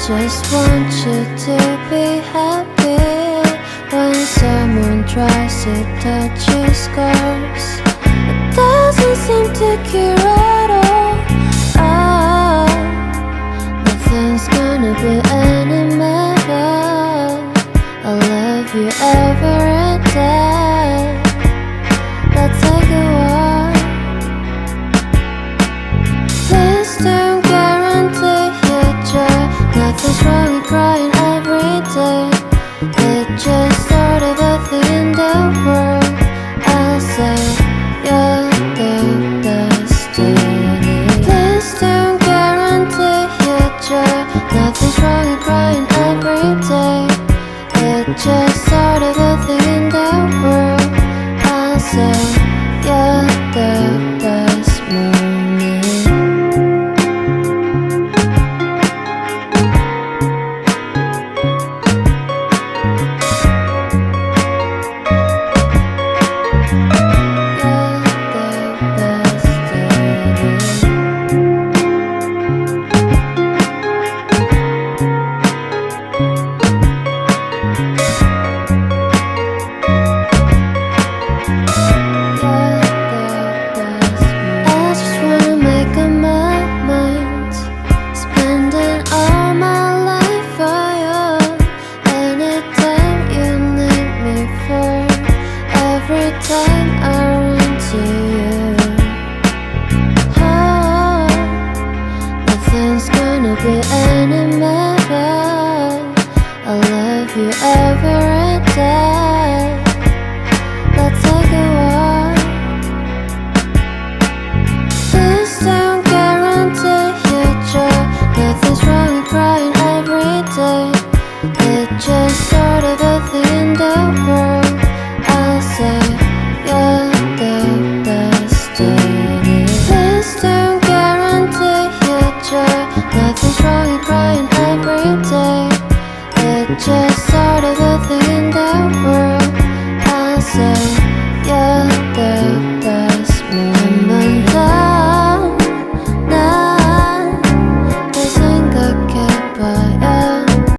just want you to be happy. When someone tries to touch your scars, it doesn't seem to cure at all. Oh, nothing's gonna be any matter. I love you every day. Let's take a walk. Please don't guarantee your joy. Nothing's wrong with crying every day. It's just sort of a thing in the world. I'll say you're the destiny. Please don't guarantee your joy. Nothing's wrong with crying every day. It's just sort of a thing in the world. I'll say you're the best moment. Be